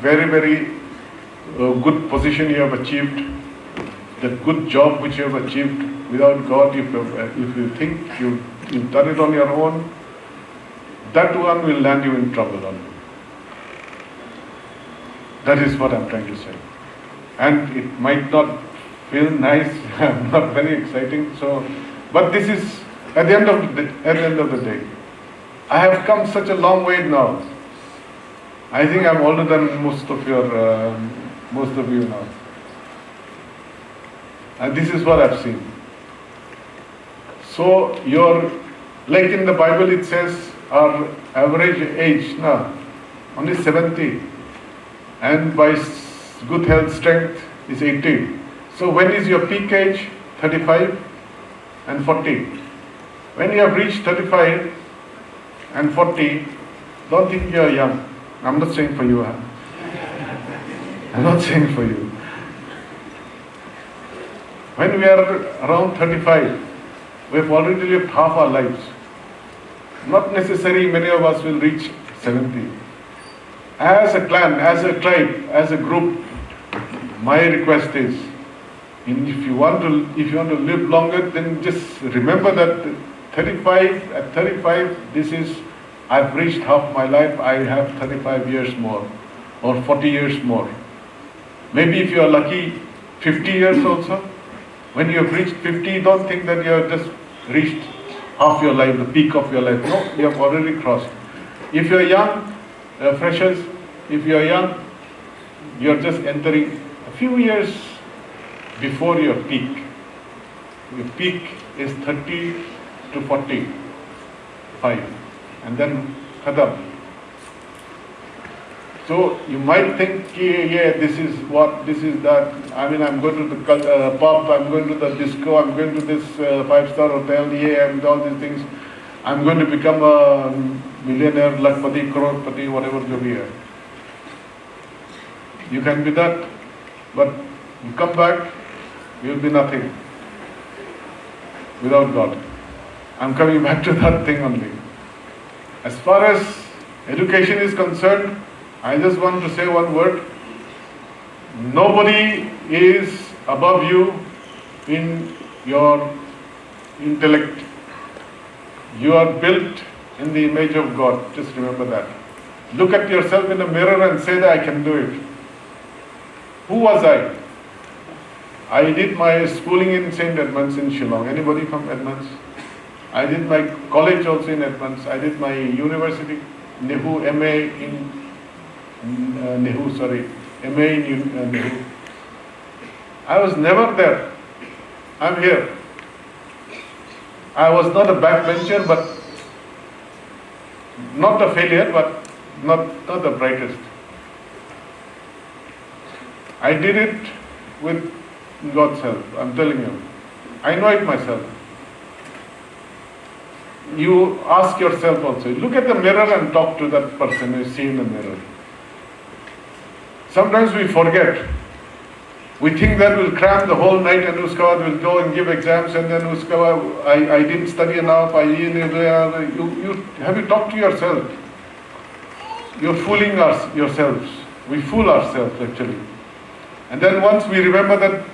very, very good position you have achieved, the good job which you have achieved without God, if you think you've done it on your own, that one will land you in trouble only. That is what I'm trying to say. And it might not feel nice, not very exciting. So, but this is at the end of the day. I have come such a long way now. I think I'm older than most of you now. And this is what I've seen. So like in the Bible it says our average age now only 70, and by good health strength is 80. So when is your peak age? 35 and 40. When you have reached 35 and 40, don't think you are young. I'm not saying for you. I'm not saying for you. When we are around 35, we have already lived half our lives. Not necessarily many of us will reach 70. As a clan, as a tribe, as a group, my request is, if you want to live longer, then just remember that at 35, this is, I've reached half my life, I have 35 years more, or 40 years more. Maybe if you are lucky, 50 years also. When you have reached 50, don't think that you have just reached half your life, the peak of your life. No, you have already crossed. If you are young, freshers, if you are young, you are just entering a few years before your peak. Your peak is 30 to 45, and then khatam. So you might think, yeah, this is what, this is that. I mean, I'm going to the pub, I'm going to the disco, I'm going to this 5-star hotel, yeah, and all these things. I'm going to become a millionaire, lakpati, crorepati, whatever you be. You can be that, but you come back, you will be nothing without God. I'm coming back to that thing only. As far as education is concerned, I just want to say one word. Nobody is above you in your intellect. You are built in the image of God. Just remember that. Look at yourself in the mirror and say that I can do it. Who was I? I did my schooling in St. Edmunds in Shillong. Anybody from Edmunds? I did my college also in Edmunds. I did my university, Nehu, MA in MA in Nehu. I was never there. I'm here. I was not a backbencher, but not a failure, but not the brightest. I did it with God's help, I'm telling you. I know it myself. You ask yourself also, look at the mirror and talk to that person you see in the mirror. Sometimes we forget. We think that we'll cram the whole night and we'll go and give exams, and then I didn't study enough. Have you talked to yourself? You're fooling yourselves. We fool ourselves actually. And then once we remember that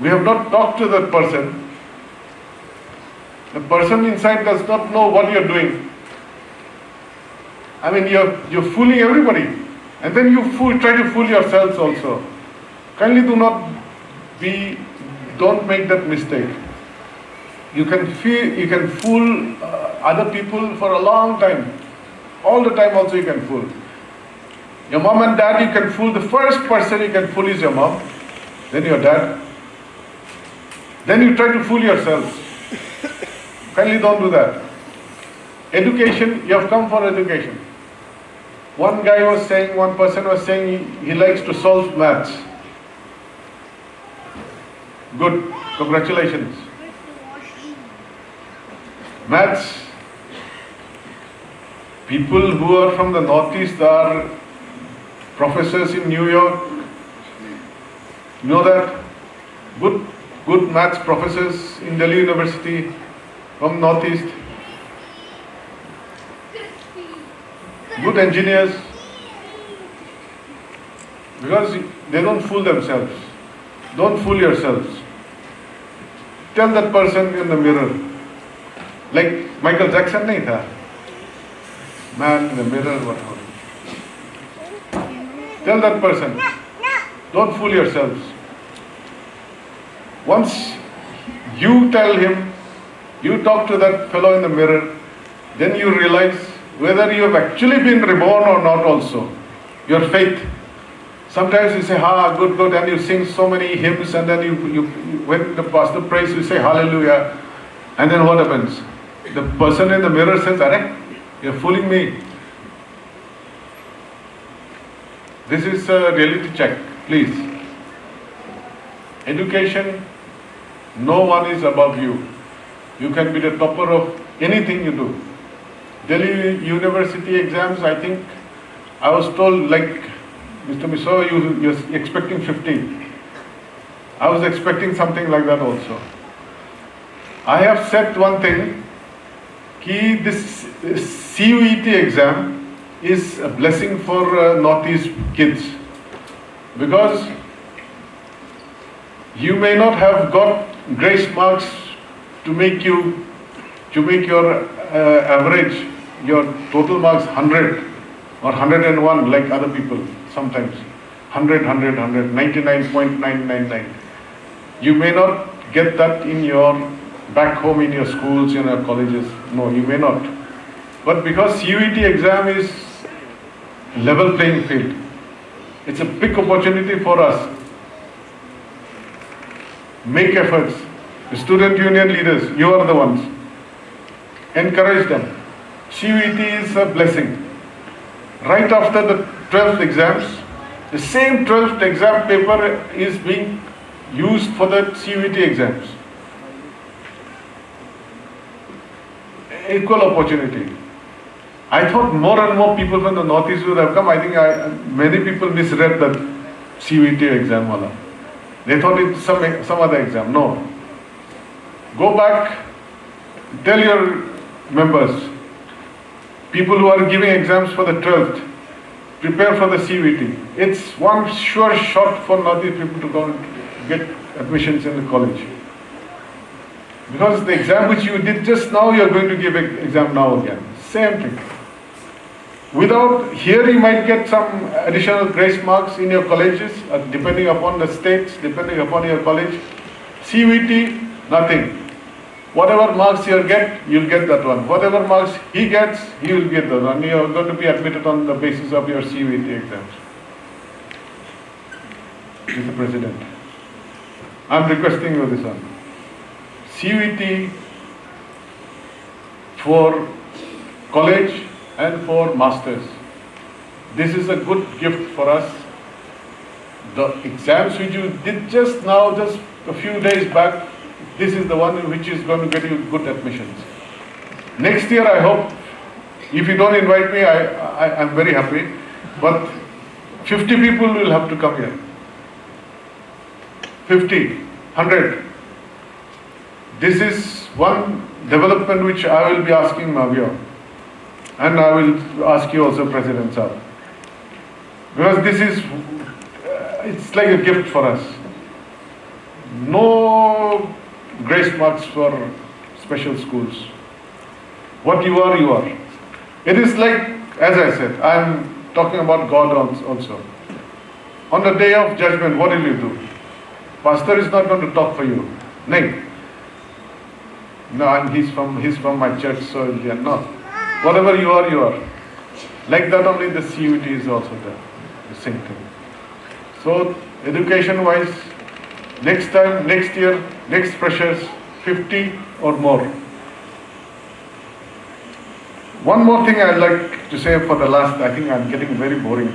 we have not talked to that person, the person inside does not know what you're doing. I mean, you're fooling everybody. And then you try to fool yourselves also. Kindly don't make that mistake. You can fool other people for a long time. All the time also you can fool. Your mom and dad, you can fool. The first person you can fool is your mom, then your dad. Then you try to fool yourselves. Kindly don't do that. Education, you have come for education. One person was saying he likes to solve maths. Good, congratulations. Maths, people who are from the Northeast are professors in New York. You know that? Good maths professors in Delhi University from Northeast. Good engineers. Because they don't fool themselves. Don't fool yourselves. Tell that person in the mirror. Like Michael Jackson nahi tha. Man in the mirror, whatever. Tell that person. Don't fool yourselves. Once you tell him, you talk to that fellow in the mirror, then you realize whether you have actually been reborn or not also. Your faith. Sometimes you say, good, good, and you sing so many hymns, and then you when the pastor prays, you say hallelujah, and then what happens? The person in the mirror says, Arre, you're fooling me. This is a reality check, please. Education, no one is above you. You can be the topper of anything you do. Delhi University exams, I think, I was told, like, Mr. Miso, you're expecting 50. I was expecting something like that also. I have said one thing, that this CUET exam is a blessing for Northeast kids. Because you may not have got grace marks to make your average, your total marks 100 or 101 like other people sometimes. 100, 99.999. You may not get that in your back home, in your schools, in your colleges. No, you may not. But because CUET exam is level playing field, it's a big opportunity for us. Make efforts. The student union leaders, you are the ones. Encourage them. CUET is a blessing. Right after the 12th exams, the same 12th exam paper is being used for the CUET exams. Equal opportunity. I thought more and more people from the Northeast would have come. I think many people misread the CUET exam. They thought it's some other exam. No. Go back, tell your members, people who are giving exams for the 12th, prepare for the CUET. It's one sure shot for Northeast people to go and get admissions in the college. Because the exam which you did just now, you are going to give an exam now again. Same thing. Here you might get some additional grace marks in your colleges, depending upon the states, depending upon your college. CUET, nothing. Whatever marks you'll get that one. Whatever marks he gets, he will get that one. You are going to be admitted on the basis of your CUET exams. Mr. President, I am requesting you this one. CUET for college and for masters. This is a good gift for us. The exams which you did just now, just a few days back, this is the one which is going to get you good admissions. Next year, I hope, if you don't invite me, I'm very happy, but 50 people will have to come here. 50, 100. This is one development which I will be asking Navya, and I will ask you also, President Sir. Because this is, it's like a gift for us. No grace marks for special schools. What you are, you are. It is like, as I said, I am talking about God also. On the day of judgment, what will you do? Pastor is not going to talk for you. No, and he's from my church, so yeah, no. Whatever you are, you are. Like that only the CUET is also there. The same thing. So, education-wise, next time, next year, next freshers, 50 or more. One more thing I'd like to say for the last, I think I'm getting very boring.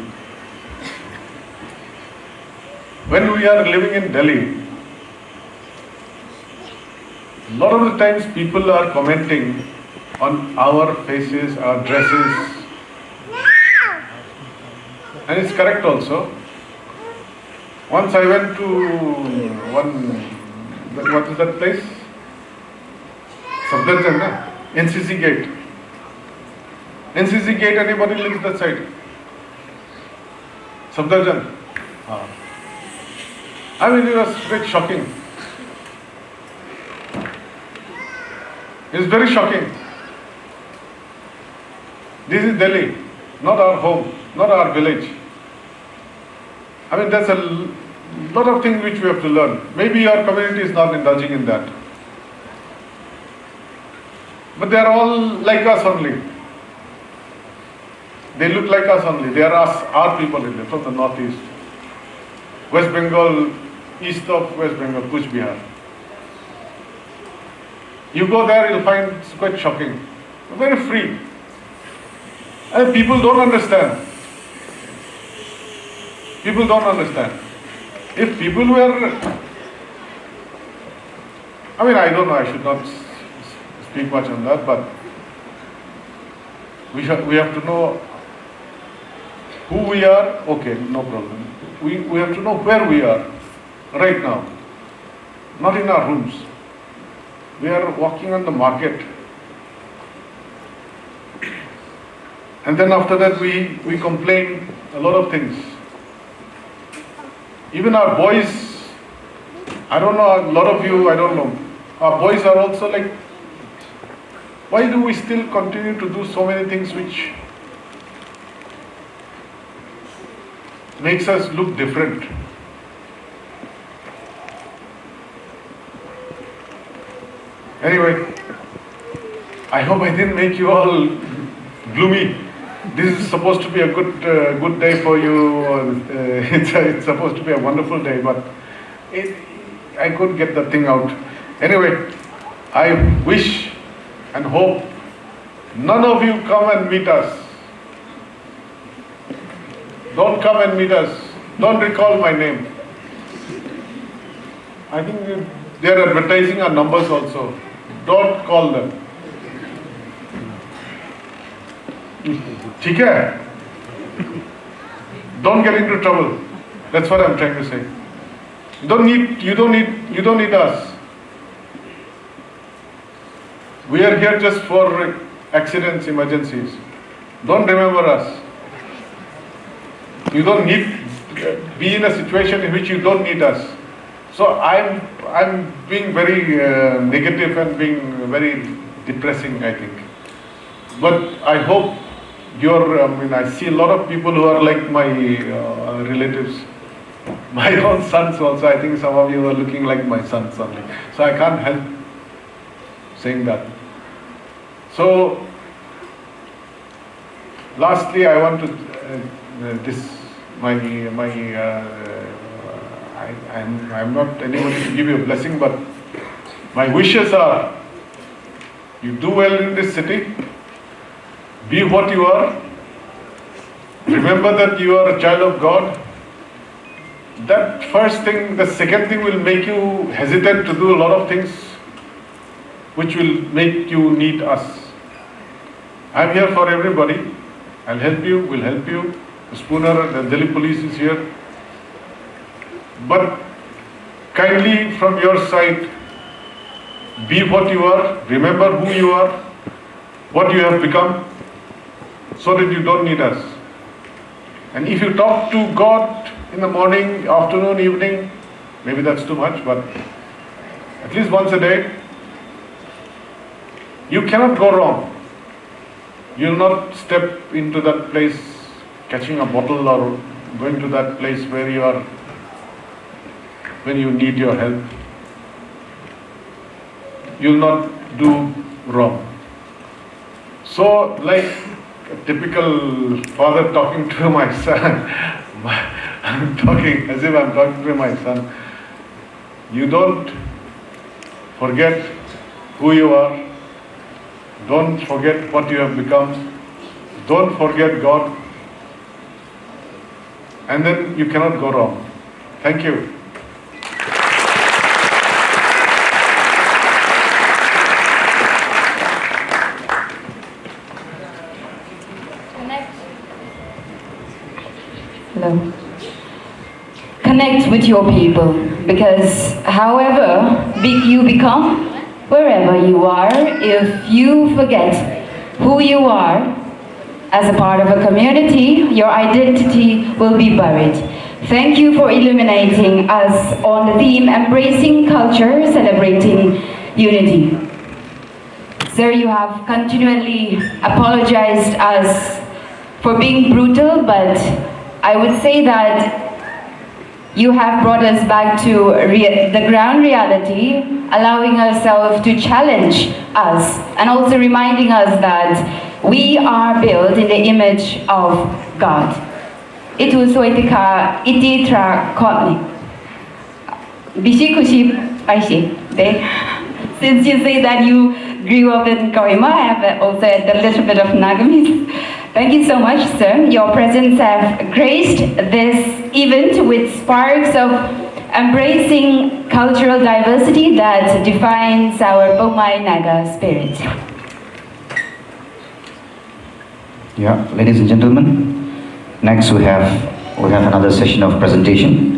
When we are living in Delhi, a lot of the times people are commenting on our faces, our dresses. And it's correct also. Once I went to what is that place? Safdarjung, na? NCC gate. NCC gate, anybody lives that side? Safdarjung. I mean, it was quite shocking. It's very shocking. This is Delhi, not our home, not our village. I mean, there's a lot of things which we have to learn. Maybe our community is not indulging in that. But they are all like us only. They look like us only. They are us, our people in there, from the northeast. West Bengal, east of West Bengal, Kuch Bihar. You go there, you'll find it's quite shocking. Very free. And people don't understand. People don't understand. If people were, I mean, I don't know, I should not speak much on that, but we have to know who we are. Okay, no problem. We have to know where we are right now, not in our rooms. We are walking on the market. And then after that we complain a lot of things. Even our boys, I don't know, a lot of you, I don't know, our boys are also like, why do we still continue to do so many things which makes us look different? Anyway, I hope I didn't make you all gloomy. This is supposed to be a good day for you. It's supposed to be a wonderful day, but I couldn't get the thing out. Anyway, I wish and hope none of you come and meet us. Don't come and meet us. Don't recall my name. I think they are advertising our numbers also. Don't call them. ठीक है? Don't get into trouble. That's what I'm trying to say. You don't need us. We are here just for accidents, emergencies. Don't remember us. You don't need be in a situation in which you don't need us. So I'm being very negative and being very depressing, I think. But I hope I see a lot of people who are like my relatives, my own sons also. I think some of you are looking like my sons only. So I can't help saying that. So, lastly, I want to I'm not anybody to give you a blessing, but my wishes are, you do well in this city, be what you are, remember that you are a child of God. That first thing, the second thing will make you hesitant to do a lot of things which will make you need us. I'm here for everybody. I'll help you, we'll help you. The SPUNER, the Delhi police is here. But kindly from your side, be what you are, remember who you are, what you have become, so that you don't need us. And if you talk to God in the morning, afternoon, evening, maybe that's too much, but at least once a day, you cannot go wrong. You will not step into that place catching a bottle or going to that place where you are when you need your help. You will not do wrong. So, like a typical father talking to my son, I'm talking as if I'm talking to my son. You don't forget who you are. Don't forget what you have become. Don't forget God. And then you cannot go wrong. Thank you. Hello. Connect with your people, because however big you become, wherever you are, if you forget who you are as a part of a community, your identity will be buried. Thank you for illuminating us on the theme Embracing Culture, Celebrating Unity. Sir, you have continually apologized us for being brutal, but I would say that you have brought us back to the ground reality, allowing ourselves to challenge us and also reminding us that we are built in the image of God. Itu soitika ititra kotni. Bishi kushi aishi. Since you say that you grew up in Kohima, I have also a little bit of Nagamese. Thank you so much, sir. Your presence have graced this event with sparks of embracing cultural diversity that defines our Poumai Naga spirit. Yeah, ladies and gentlemen, next we have another session of presentation.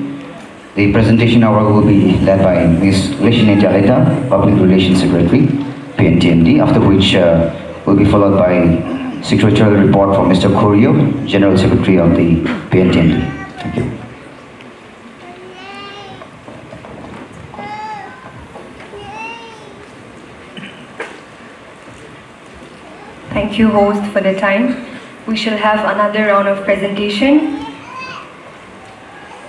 The presentation hour will be led by Ms. Lishine Jaleta, Public Relations Secretary, PNTMD, after which will be followed by Secretarial report from Mr. Kurio, General Secretary of the PNTMD. Thank you. Thank you, host, for the time. We shall have another round of presentation.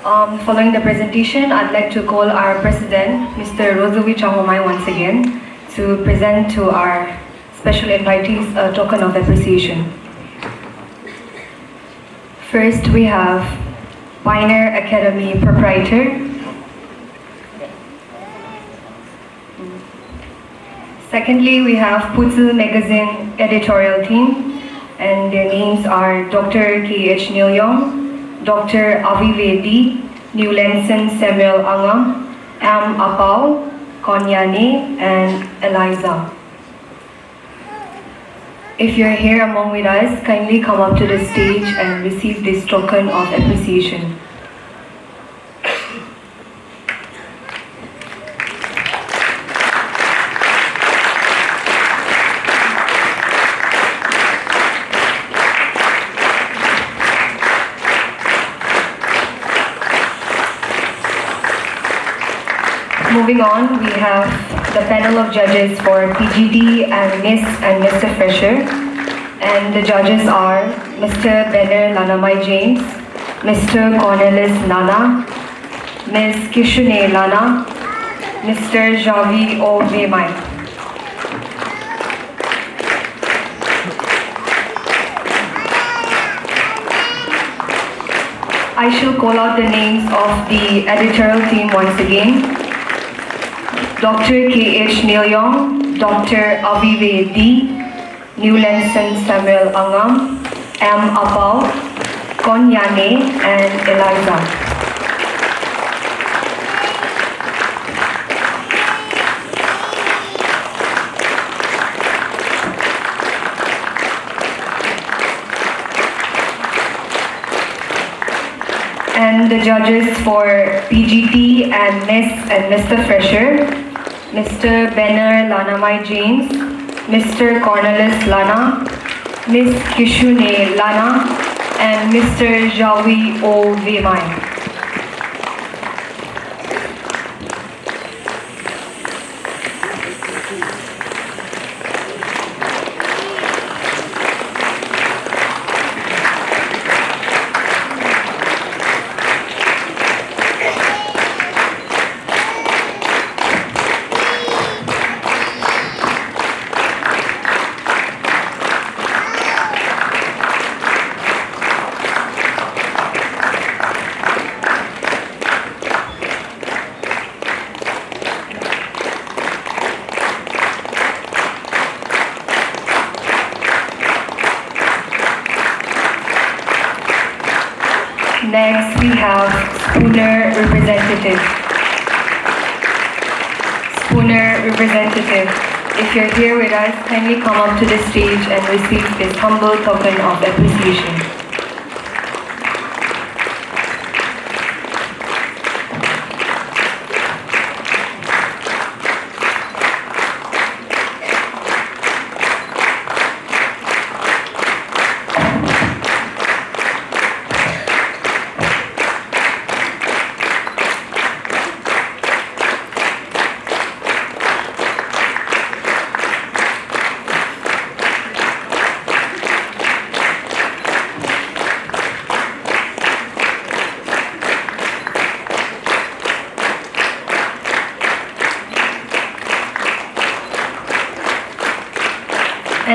Following the presentation, I'd like to call our President, Mr. Rozowi Chahomai, once again to present to our special invitees a token of appreciation. First, we have Pioneer Academy proprietor. Secondly, we have Putsu Magazine editorial team, and their names are Dr. K.H. Neil Yong, Dr. Avi Vedi, Newlenson Samuel Angam, M. Apau, Konyane, and Eliza. If you're here among with us, kindly come up to the stage and receive this token of appreciation. Moving on, we have the panel of judges for PGD and Miss and Mr. Fresher. And the judges are Mr. Benner Lanamai James, Mr. Cornelis Lana, Ms. Kishune Lana, Mr. Javi O. Vemai. I shall call out the names of the editorial team once again. Dr. K.H. Neil Yong, Dr. Avi Vedi, Newlenson Samuel Angam, M. Apau, Konyane, and Eliza. And the judges for PGT and Miss and Mr. Fresher, Mr. Benner Lanamai James, Mr. Cornelis Lana, Miss Kishune Lana, and Mr. Javi O. Vemai. Next, we have SPUNER representative. SPUNER representative. If you're here with us, kindly come up to the stage and receive this humble token of appreciation.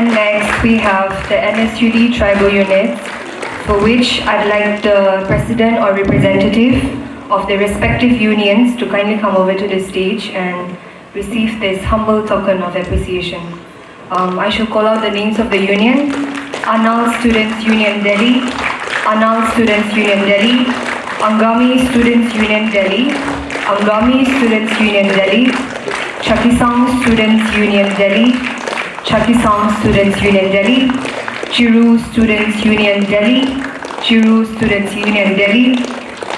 And next we have the NSUD tribal units, for which I'd like the president or representative of the respective unions to kindly come over to the stage and receive this humble token of appreciation. I shall call out the names of the union. Anal Students Union Delhi, Anal Students Union Delhi, Angami Students Union Delhi, Angami Students Union Delhi, Chakisang Students Union Delhi, Chakisang Students Union Delhi, Chiru Students Union Delhi, Chiru Students Union Delhi,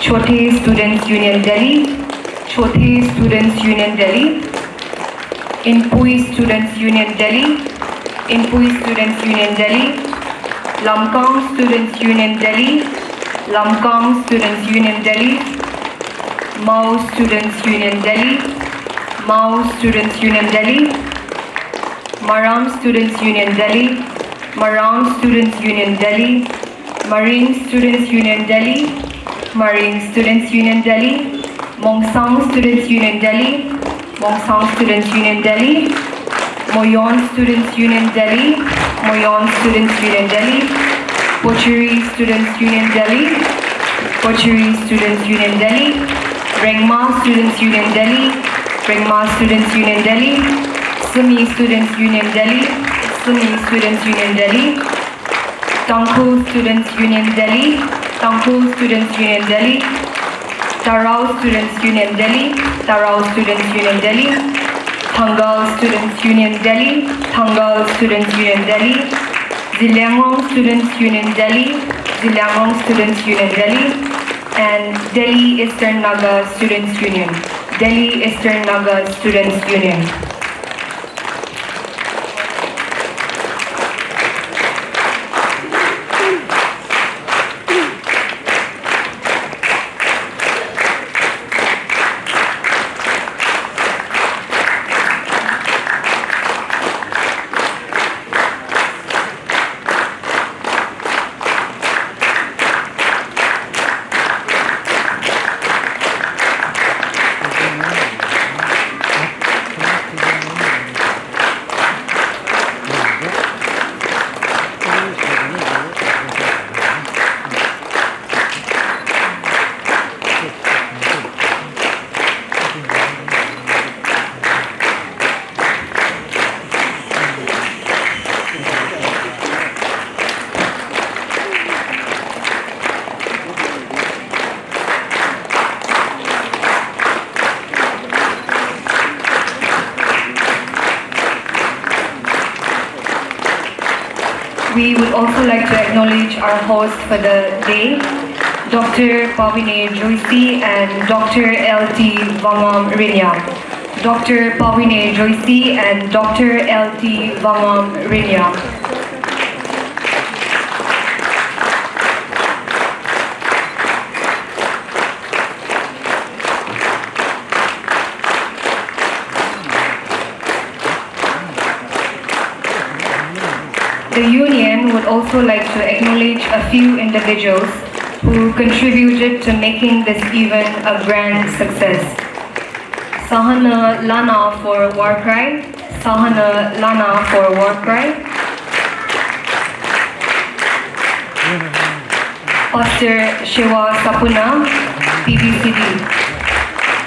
Chote Students Union Delhi, Chote Students Union Delhi, Inpui Students Union Delhi, Inpui Students Union Delhi, Lamkang Students Union Delhi, Lamkang Students Union Delhi, Mao Students Union Delhi, Mao Students Union Delhi, Maram Students Union Delhi, Maram Students Union Delhi, Marine Students Union Delhi, Marine Students Union Delhi, Mongsang Students Union Delhi, Mongsang Students Union Delhi, Moyon Students Union Delhi, Moyon Students Union Delhi, Pochuri Students Union Delhi, Pochuri Students Union Delhi, Rengma Students Union Delhi, Rengma Students Union Delhi, Sumi Students Union Delhi, Sumi Students Union Delhi, Tangku Students Union Delhi, Tangku Students Union Delhi, Tarao Students Union Delhi, Tarao Students Union Delhi, Thangal Students Union Delhi, Thangal Students Union Delhi, Ziliangrong Students Union Delhi, Ziliangrong Students Union Delhi, and Delhi Eastern Naga Students Union, Delhi Eastern Naga Students Union. We would also like to acknowledge our host for the day, Dr. Poumai Joyce and Dr. L.T. Vangam Rinyam. Dr. Poumai Joyce and Dr. L.T. Vangam Rinyam. The union would also like to acknowledge a few individuals who contributed to making this event a grand success. Sahana Lana for War Cry, Sahana Lana for War Cry, Pastor Shiva Sapuna, PBCD.